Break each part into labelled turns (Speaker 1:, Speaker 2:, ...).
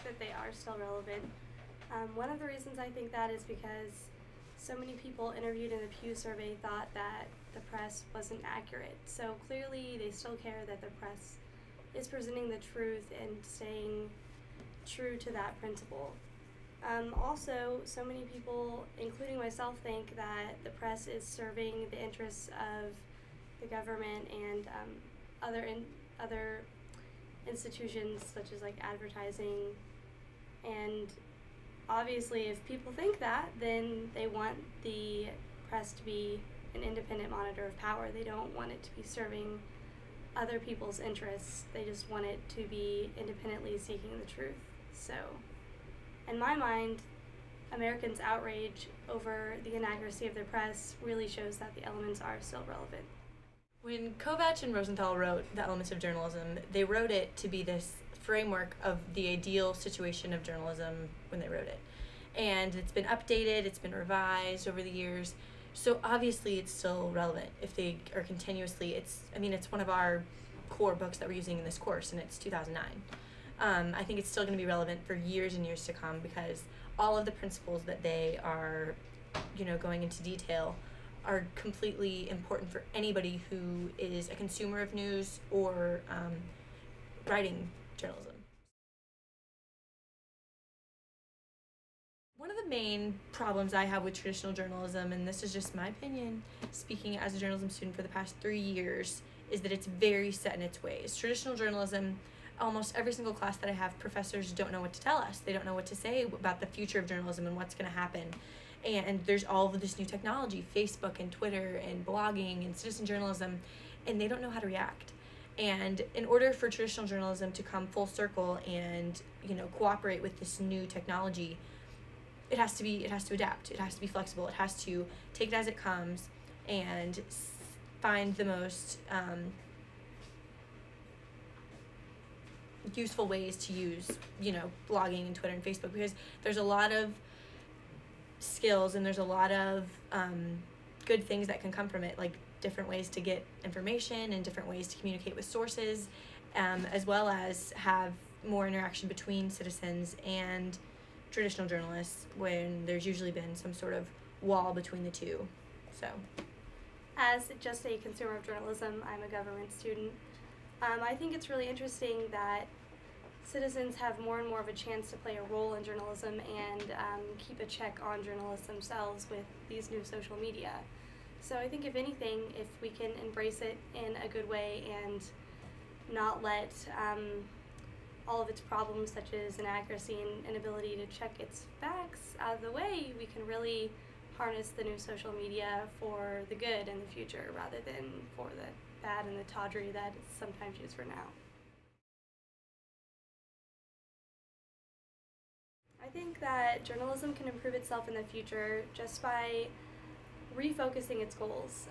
Speaker 1: that they are still relevant. One of the reasons I think that is because so many people interviewed in the Pew survey thought that the press wasn't accurate. So clearly they still care that the press is presenting the truth and staying true to that principle. Also, so many people, including myself, think that the press is serving the interests of the government and other institutions such as like advertising. And obviously if people think that, then they want the press to be an independent monitor of power. They don't want it to be serving other people's interests. They just want it to be independently seeking the truth. So, in my mind, Americans' outrage over the inaccuracy of their press really shows that the elements are still relevant.
Speaker 2: When Kovach and Rosenthal wrote The Elements of Journalism, they wrote it to be this framework of the ideal situation of journalism when they wrote it. And it's been updated, it's been revised over the years, so obviously it's still relevant if they are continuously, it's one of our core books that we're using in this course, and it's 2009. I think it's still going to be relevant for years and years to come because all of the principles that they are, going into detail are completely important for anybody who is a consumer of news or writing journalism. One of the main problems I have with traditional journalism, and this is just my opinion, speaking as a journalism student for the past 3 years, is that it's very set in its ways. Traditional journalism, almost every single class that I have, professors don't know what to tell us. They don't know what to say about the future of journalism and what's going to happen. And there's all of this new technology, Facebook and Twitter and blogging and citizen journalism, and they don't know how to react. And in order for traditional journalism to come full circle and, cooperate with this new technology, it has to adapt. It has to be flexible. It has to take it as it comes and find the most useful ways to use, blogging and Twitter and Facebook, because there's a lot of skills and there's a lot of good things that can come from it, like different ways to get information and different ways to communicate with sources, as well as have more interaction between citizens and traditional journalists when there's usually been some sort of wall between the two. So,
Speaker 1: as just a consumer of journalism, I'm a government student. I think it's really interesting that citizens have more and more of a chance to play a role in journalism and keep a check on journalists themselves with these new social media. So I think if anything, if we can embrace it in a good way and not let all of its problems such as inaccuracy and inability to check its facts out of the way, we can really harness the new social media for the good in the future rather than for the bad and the tawdry that it's sometimes used for now. I think that journalism can improve itself in the future just by refocusing its goals.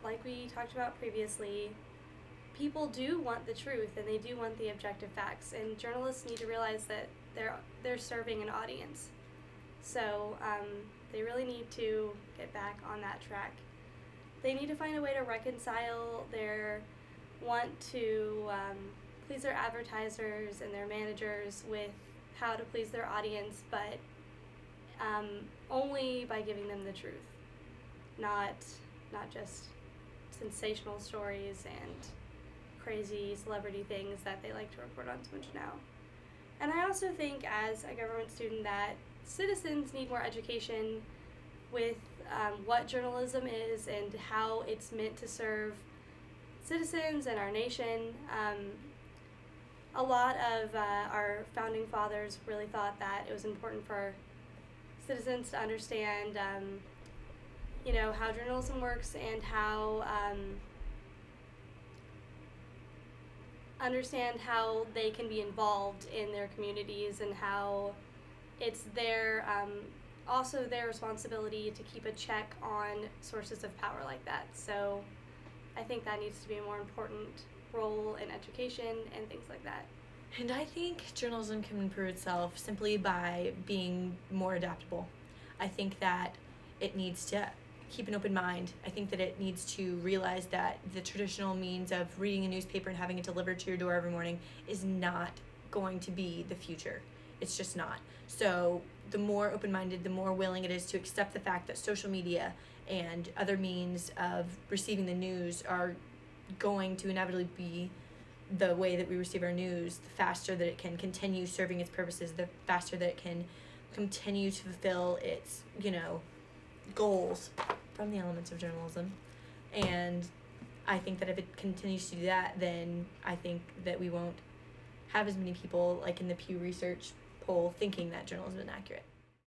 Speaker 1: Like we talked about previously, people do want the truth and they do want the objective facts, and journalists need to realize that they're serving an audience. So they really need to get back on that track. They need to find a way to reconcile their want to please their advertisers and their managers with how to please their audience, but only by giving them the truth, not just sensational stories and crazy celebrity things that they like to report on so much now. And I also think as a government student that citizens need more education with what journalism is and how it's meant to serve citizens and our nation. A lot of our founding fathers really thought that it was important for citizens to understand, how journalism works and how understand how they can be involved in their communities and how it's also their responsibility to keep a check on sources of power like that. So I think that needs to be a more important role in education and things like that.
Speaker 2: And I think journalism can improve itself simply by being more adaptable. I think that it needs to keep an open mind. I think that it needs to realize that the traditional means of reading a newspaper and having it delivered to your door every morning is not going to be the future. It's just not. So the more open-minded, the more willing it is to accept the fact that social media and other means of receiving the news are going to inevitably be the way that we receive our news, the faster that it can continue serving its purposes, the faster that it can continue to fulfill its, goals from the elements of journalism. And I think that if it continues to do that, then I think that we won't have as many people, like in the Pew Research poll, thinking that journalism is inaccurate.